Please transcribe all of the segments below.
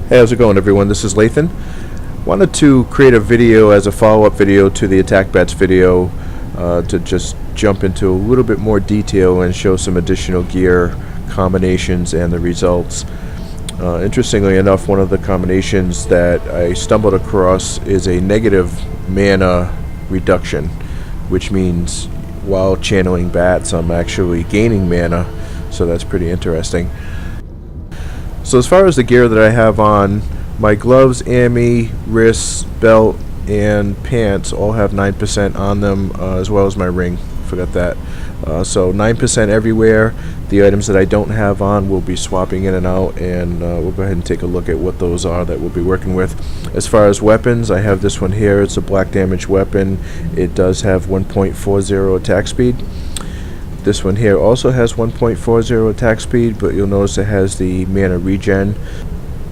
Hey, how's it going, everyone? This is Lathan. Wanted to create a video as a follow-up video to the attack bats video to just jump into a little bit more detail and show some additional gear combinations and the results. Interestingly enough, one of the combinations that I stumbled across is a negative mana reduction, which means while channeling bats I'm actually gaining mana, so that's pretty interesting. So as far as the gear that I have on, my gloves, ammi, wrists, belt, and pants all have 9% on them, as well as my ring. Forgot that. So 9% everywhere. The items that I don't have on we'll be swapping in and out, and we'll go ahead and take a look at what those are that we'll be working with. As far as weapons, I have this one here. It's a black damage weapon. It does have 1.40 attack speed. This one here also has 1.40 attack speed, but you'll notice it has the mana regen,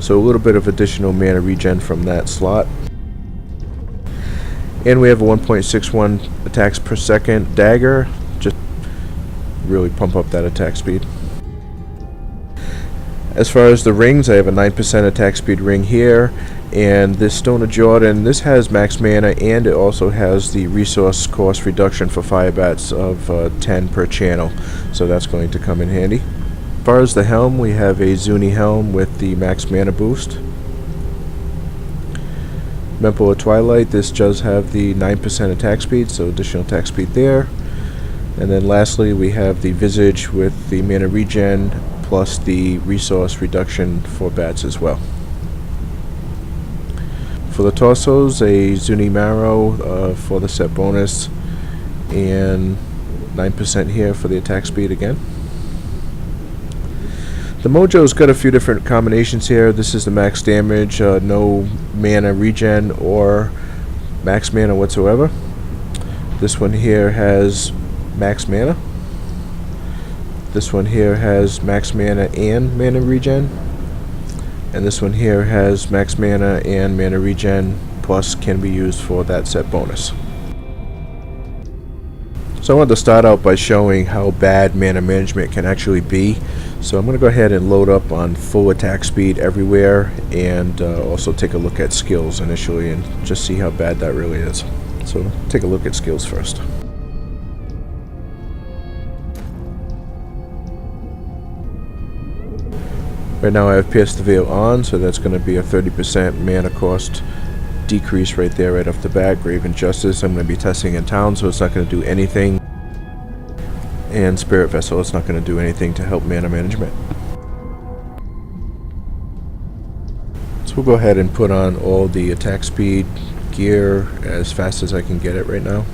so a little bit of additional mana regen from that slot. And we have a 1.61 attacks per second dagger, just really pump up that attack speed. As far as the rings, I have a 9% attack speed ring here, and this Stone of Jordan, this has max mana, and it also has the resource cost reduction for fire bats of 10 per channel, so that's going to come in handy. As far as the helm, we have a Zuni helm with the max mana boost. Mempo of Twilight, this does have the 9% attack speed, so additional attack speed there. And then lastly, we have the Visage with the mana regen plus the resource reduction for bats as well. For the torsos, a Zuni Marrow for the set bonus, and 9% here for the attack speed again. The Mojo's got a few different combinations here. This is the max damage, no mana regen or max mana whatsoever. This one here has max mana. This one here has max mana and mana regen. And this one here has max mana and mana regen, plus can be used for that set bonus. So I wanted to start out by showing how bad mana management can actually be. So I'm going to go ahead and load up on full attack speed everywhere, and also take a look at skills initially and just see how bad that really is. So take a look at skills first. Right now I have Pierce the Veil on, so that's going to be a 30% mana cost decrease right there right off the bat. Grave Injustice I'm going to be testing in town, so it's not going to do anything. And Spirit Vessel, it's not going to do anything to help mana management. So we'll go ahead and put on all the attack speed gear as fast as I can get it right now.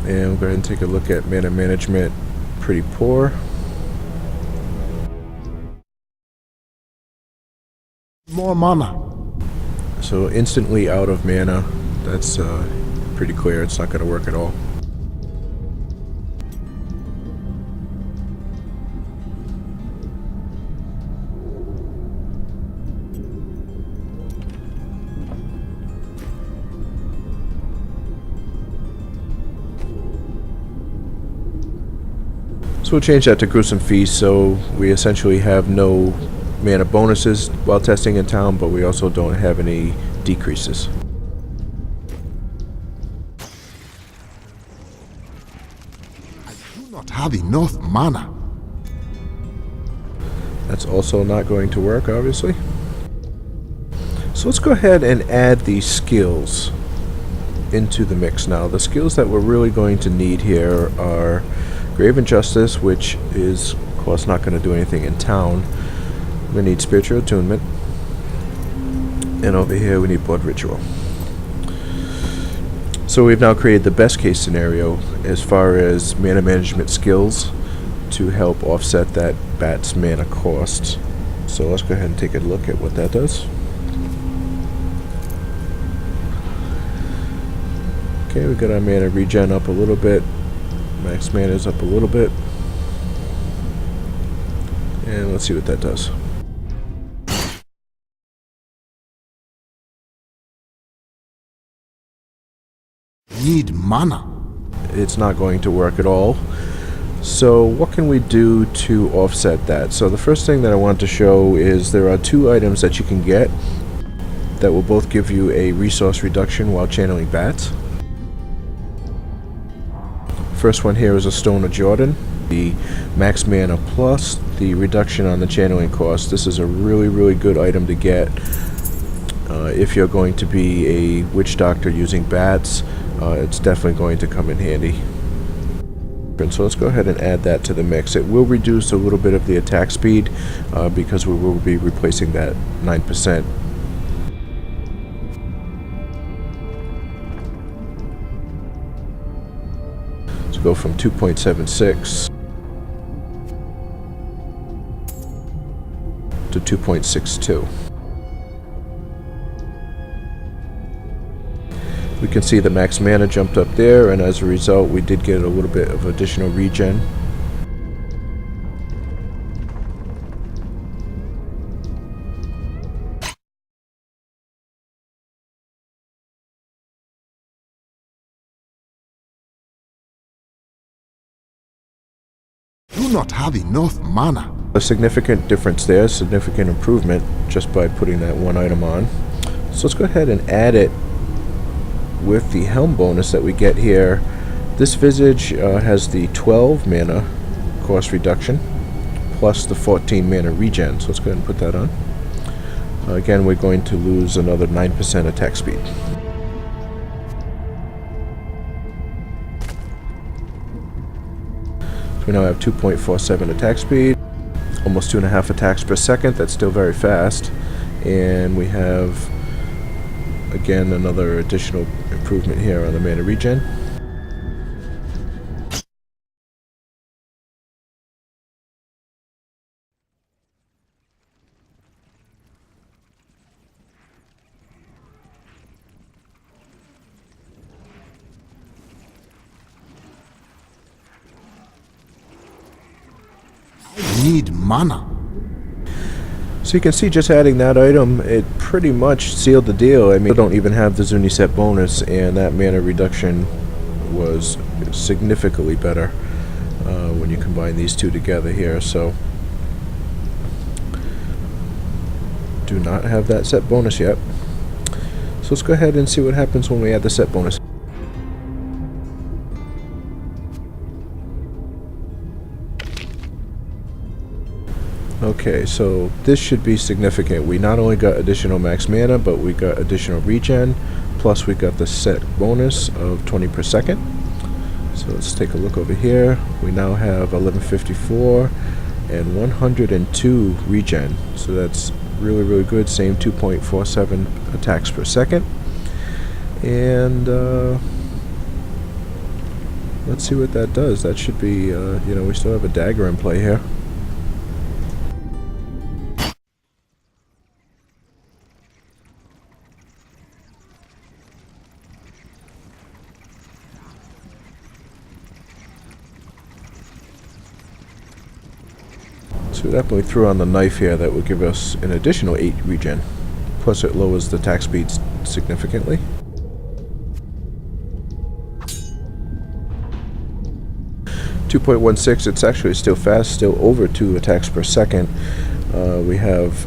And we'll go ahead and take a look at mana management. Pretty poor. More mana. So instantly out of mana. That's pretty clear. It's not going to work at all. So we'll change that to Gruesome Feast, so we essentially have no mana bonuses while testing in town, but we also don't have any decreases. I do not have enough mana. That's also not going to work, obviously. So let's go ahead and add the skills into the mix now. The skills that we're really going to need here are Grave Injustice, which is, of course, not going to do anything in town. We need Spiritual Attunement, and over here we need Blood Ritual. So we've now created the best case scenario as far as mana management skills to help offset that bat's mana cost. So let's go ahead and take a look at what that does. Okay, we got our mana regen up a little bit. Max mana is up a little bit. And let's see what that does. Need mana. It's not going to work at all. So what can we do to offset that? So the first thing that I want to show is there are two items that you can get that will both give you a resource reduction while channeling bats. First one here is a Stone of Jordan, the max mana plus the reduction on the channeling cost. This is a really good item to get if you're going to be a witch doctor using bats. It's definitely going to come in handy. So let's go ahead and add that to the mix. It will reduce a little bit of the attack speed because we will be replacing that 9%. Let's go from 2.76 to 2.62. We can see the max mana jumped up there, and as a result we did get a little bit of additional regen. Do not have enough mana. A significant difference there, significant improvement just by putting that one item on. So let's go ahead and add it with the helm bonus that we get here. This visage has the 12 mana cost reduction plus the 14 mana regen. So let's go ahead and put that on. Again, we're going to lose another 9% attack speed. So we now have 2.47 attack speed, almost 2.5 attacks per second. That's still very fast. And we have again another additional improvement here on the mana regen. I need mana. So you can see just adding that item, it pretty much sealed the deal. I mean, we don't even have the Zuni set bonus, and that mana reduction was significantly better when you combine these two together here. So do not have that set bonus yet. So let's go ahead and see what happens when we add the set bonus. Okay, so this should be significant. We not only got additional max mana, but we got additional regen, plus we got the set bonus of 20 per second. So let's take a look over here. We now have 1154 and 102 regen. So that's really good. Same 2.47 attacks per second. And let's see what that does. That should be, we still have a dagger in play here. So we definitely threw on the knife here. That would give us an additional 8 regen. Plus it lowers the attack speed significantly. .16, it's actually still fast, still over 2 attacks per second. We have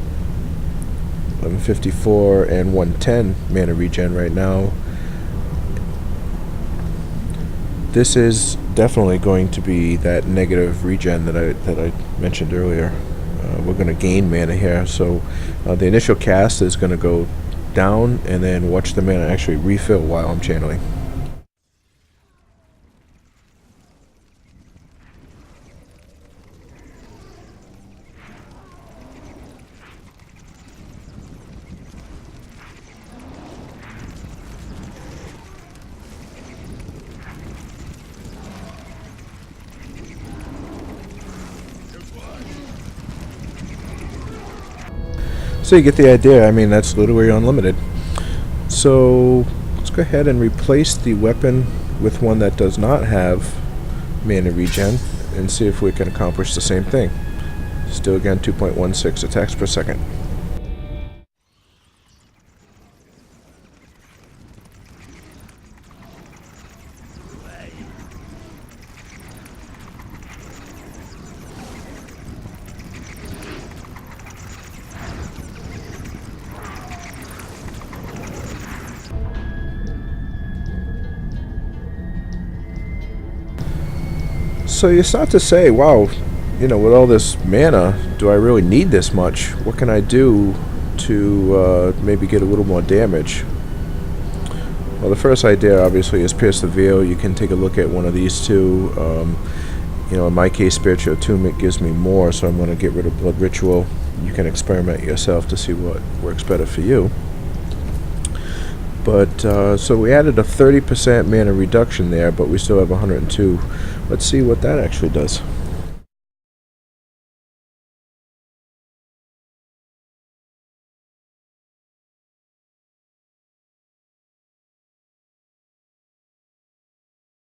1154 and 110 mana regen right now. This is definitely going to be that negative regen that I mentioned earlier. We're going to gain mana here, so the initial cast is going to go down, and then watch the mana actually refill while I'm channeling. So you get the idea. I mean, that's literally unlimited. So let's go ahead and replace the weapon with one that does not have mana regen and see if we can accomplish the same thing. Still again 2.16 attacks per second. So you start to say, wow, with all this mana, do I really need this much? What can I do to maybe get a little more damage? Well, the first idea obviously is Pierce the Veil. You can take a look at one of these two. In my case, Spiritual Attunement gives me more, so I'm going to get rid of Blood Ritual. You can experiment yourself to see what works better for you. But, so we added a 30% mana reduction there, but we still have 102. Let's see what that actually does.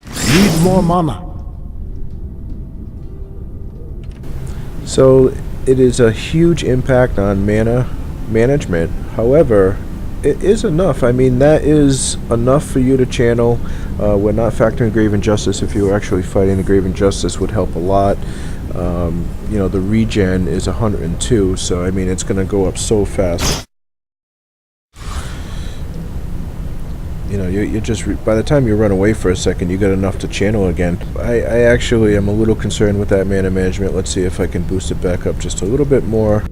Need more mana. So it is a huge impact on mana management. However, it is enough. I mean, that is enough for you to channel. We're not factoring Grave Injustice. If you were actually fighting the Grave Injustice, would help a lot. The regen is 102, so I mean, it's going to go up so fast. You just by the time you run away for a second, you got enough to channel again. I actually am a little concerned with that mana management. Let's see if I can boost it back up just a little bit more.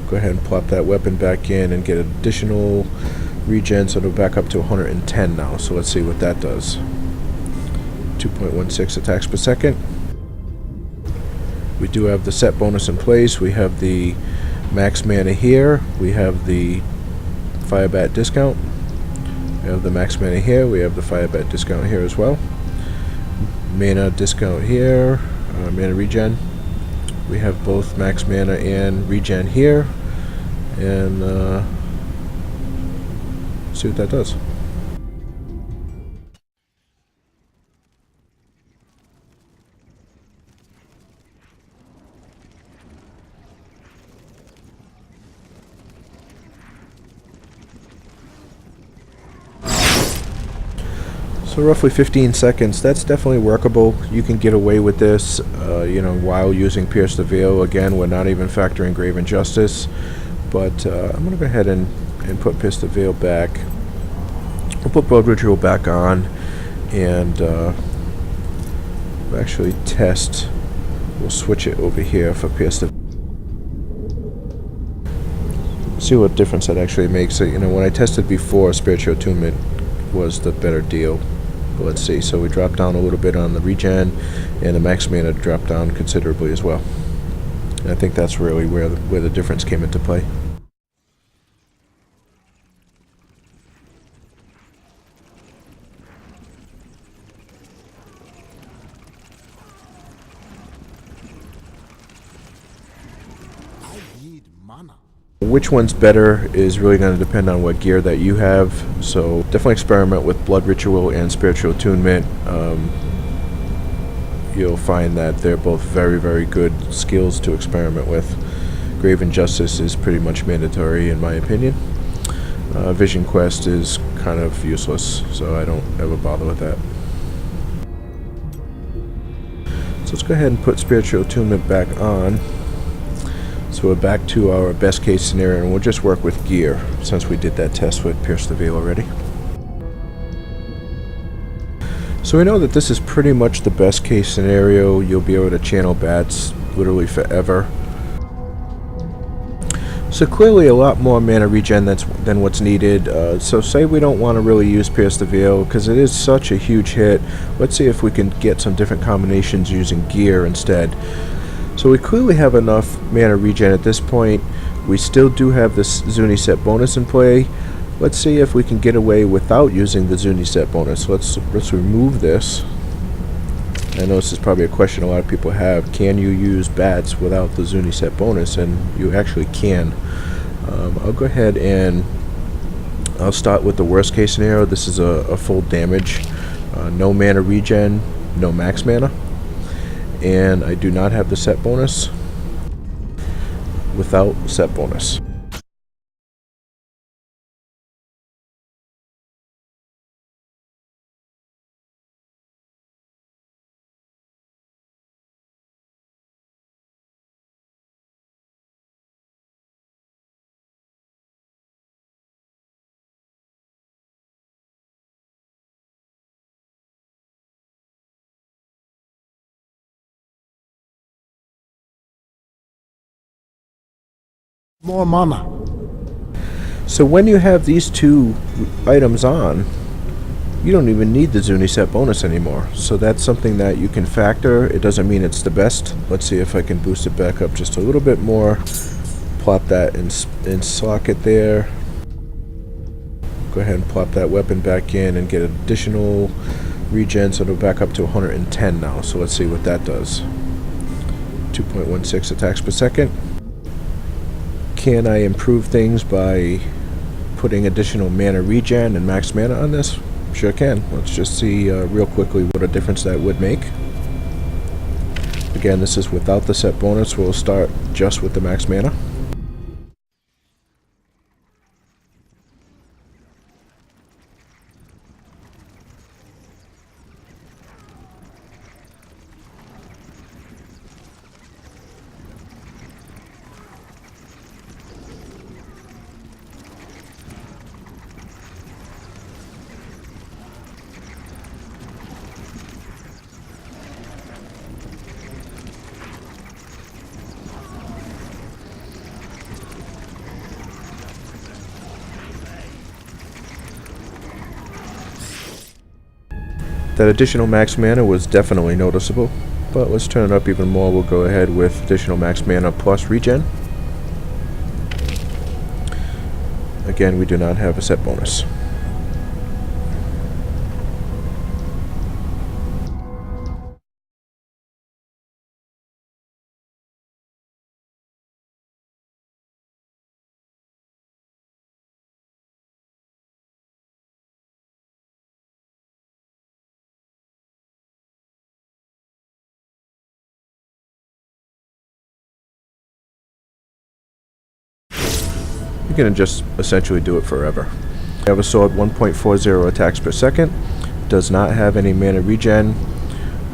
Go ahead and plop that weapon back in and get additional regen, so it'll back up to 110 now. So let's see what that does. 2.16 attacks per second. We do have the set bonus in place. We have the max mana here. We have the Firebat discount. We have the max mana here. We have the Firebat discount here as well. Mana discount here. Mana regen. We have both max mana and regen here. And see what that does. So roughly 15 seconds, that's definitely workable. You can get away with this, while using Pierce the Veil. Again, we're not even factoring Grave Injustice, but I'm going to go ahead and put Pierce the Veil back. We'll put Blood Ritual back on, and we'll actually test. We'll switch it over here for Pierce the Veil. See what difference that actually makes. When I tested before, Spiritual Attunement was the better deal. But let's see. So we dropped down a little bit on the regen, and the max mana dropped down considerably as well. And I think that's really where the difference came into play. I need mana. Which one's better is really going to depend on what gear that you have, so definitely experiment with Blood Ritual and Spiritual Attunement. You'll find that they're both very, very good skills to experiment with. Grave Injustice is pretty much mandatory in my opinion. Vision Quest is kind of useless, so I don't ever bother with that. So let's go ahead and put Spiritual Attunement back on. So we're back to our best case scenario, and we'll just work with gear since we did that test with Pierce the Veil already. So we know that this is pretty much the best case scenario. You'll be able to channel bats literally forever. So clearly a lot more mana regen than what's needed. So say we don't want to really use Pierce the Veil because it is such a huge hit. Let's see if we can get some different combinations using gear instead. So we clearly have enough mana regen at this point. We still do have this Zuni set bonus in play. Let's see if we can get away without using the Zuni set bonus. Let's remove this. I know this is probably a question a lot of people have. Can you use bats without the Zuni set bonus? And you actually can. I'll go ahead and I'll start with the worst case scenario. This is a full damage. No mana regen, no max mana. And I do not have the set bonus without set bonus. More mana. So when you have these two items on, you don't even need the Zuni set bonus anymore. So that's something that you can factor. It doesn't mean it's the best. Let's see if I can boost it back up just a little bit more. Plop that in socket there. Go ahead and plop that weapon back in and get additional regen, so it'll back up to 110 now. So let's see what that does. 2.16 attacks per second. Can I improve things by putting additional mana regen and max mana on this? Sure can. Let's just see real quickly what a difference that would make. Again, this is without the set bonus. We'll start just with the max mana. That additional max mana was definitely noticeable, but let's turn it up even more. We'll go ahead with additional max mana plus regen. Again, we do not have a set bonus. You can just essentially do it forever. We have a sword 1.40 attacks per second. Does not have any mana regen.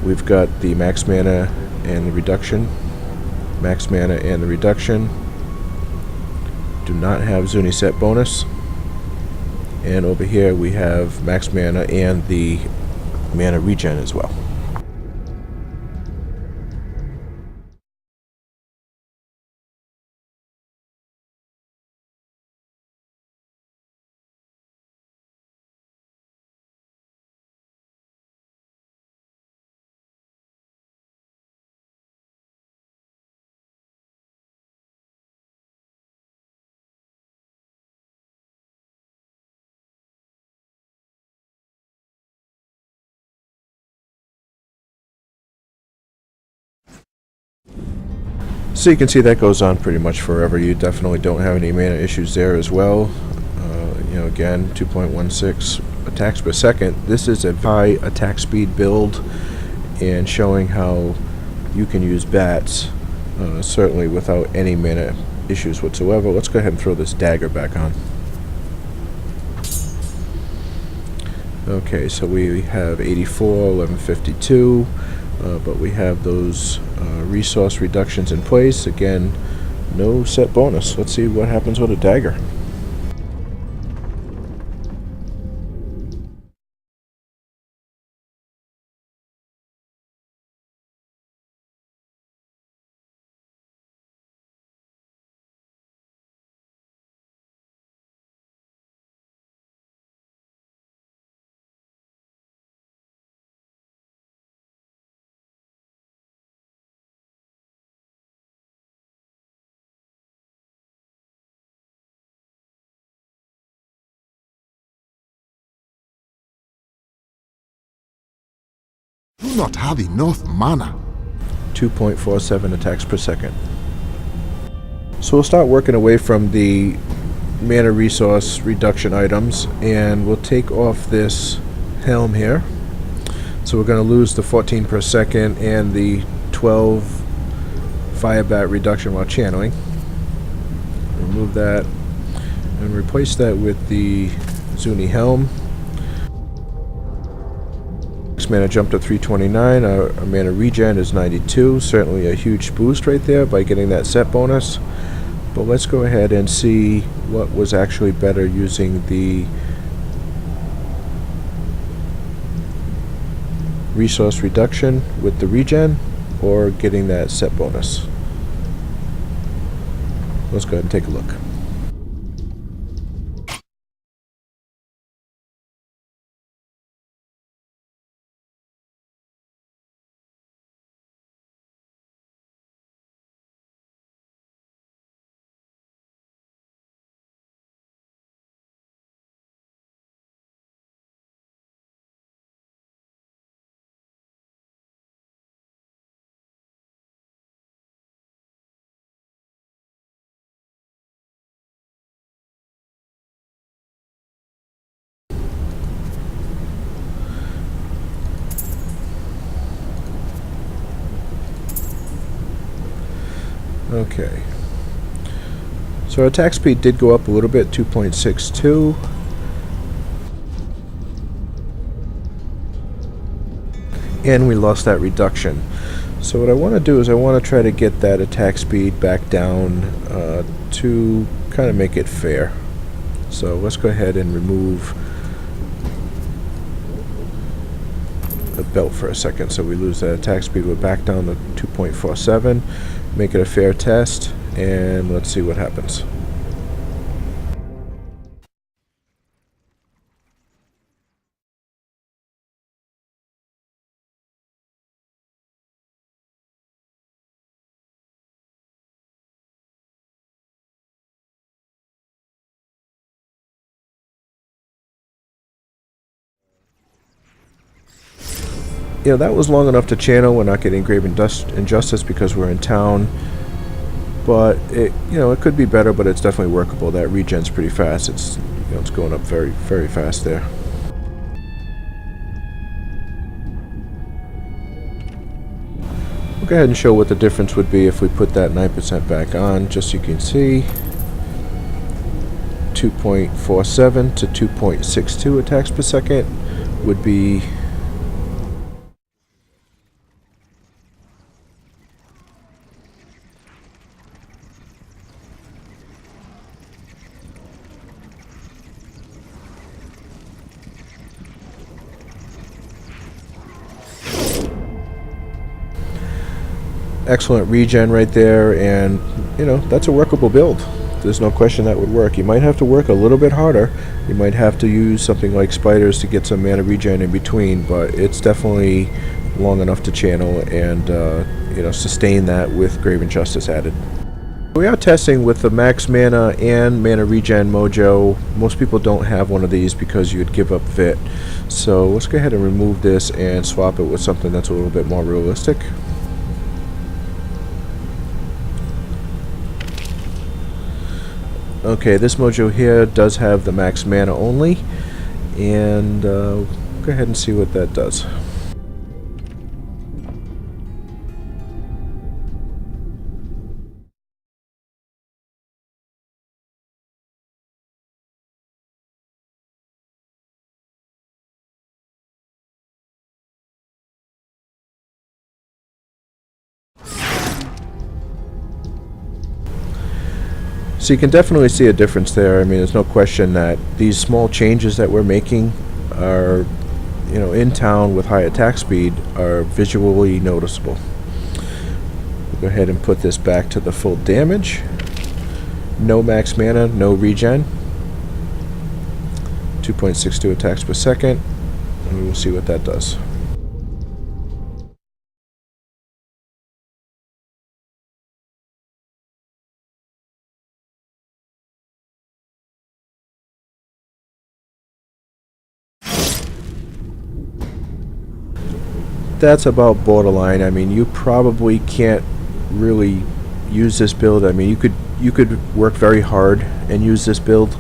We've got the max mana and the reduction. Max mana and the reduction. Do not have Zuni set bonus. And over here we have max mana and the mana regen as well. So you can see that goes on pretty much forever. You definitely don't have any mana issues there as well. Again, 2.16 attacks per second. This is a high attack speed build, and showing how you can use bats certainly without any mana issues whatsoever. Let's go ahead and throw this dagger back on. Okay, so we have 84, 1152, but we have those resource reductions in place. Again, no set bonus. Let's see what happens with a dagger. Do not have enough mana. 2.47 attacks per second. So we'll start working away from the mana resource reduction items, and we'll take off this helm here. So we're going to lose the 14 per second and the 12 fire bat reduction while channeling. Remove that and replace that with the Zuni helm. Mana jumped to 329. Our mana regen is 92. Certainly a huge boost right there by getting that set bonus. But let's go ahead and see what was actually better, using the resource reduction with the regen or getting that set bonus. Let's go ahead and take a look. Okay. So our attack speed did go up a little bit, 2.62. And we lost that reduction. So what I want to do is I want to try to get that attack speed back down to kind of make it fair. So let's go ahead and remove the belt for a second so we lose that attack speed. We're back down to 2.47. Make it a fair test, and let's see what happens. You know, that was long enough to channel. We're not getting grave injustice because we're in town, but it could be better, but it's definitely workable. That regen's pretty fast. It's it's going up very, very fast there. We'll go ahead and show what the difference would be if we put that 9% back on, just so you can see. 2.47 to 2.62 attacks per second would be excellent regen right there, and that's a workable build. There's no question that would work. You might have to work a little bit harder. You might have to use something like spiders to get some mana regen in between, but it's definitely long enough to channel and sustain that with grave injustice added. We are testing with the max mana and mana regen mojo. Most people don't have one of these because you'd give up Vit. So let's go ahead and remove this and swap it with something that's a little bit more realistic. Okay, this mojo here does have the max mana only, and go ahead and see what that does. So you can definitely see a difference there. I mean, there's no question that these small changes that we're making are, in town with high attack speed, are visually noticeable. We'll go ahead and put this back to the full damage. No max mana, no regen. 2.62 attacks per second, and we'll see what that does. That's about borderline. I mean, you probably can't really use this build. I mean, you could work very hard and use this build,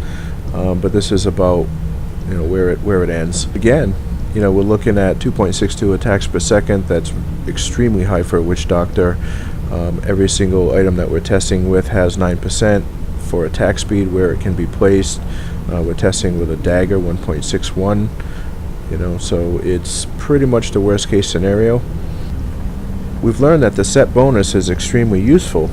but this is about where it ends. Again, we're looking at 2.62 attacks per second. That's extremely high for a witch doctor. Every single item that we're testing with has 9% for attack speed where it can be placed. We're testing with a dagger, 1.61. So it's pretty much the worst case scenario. We've learned that the set bonus is extremely useful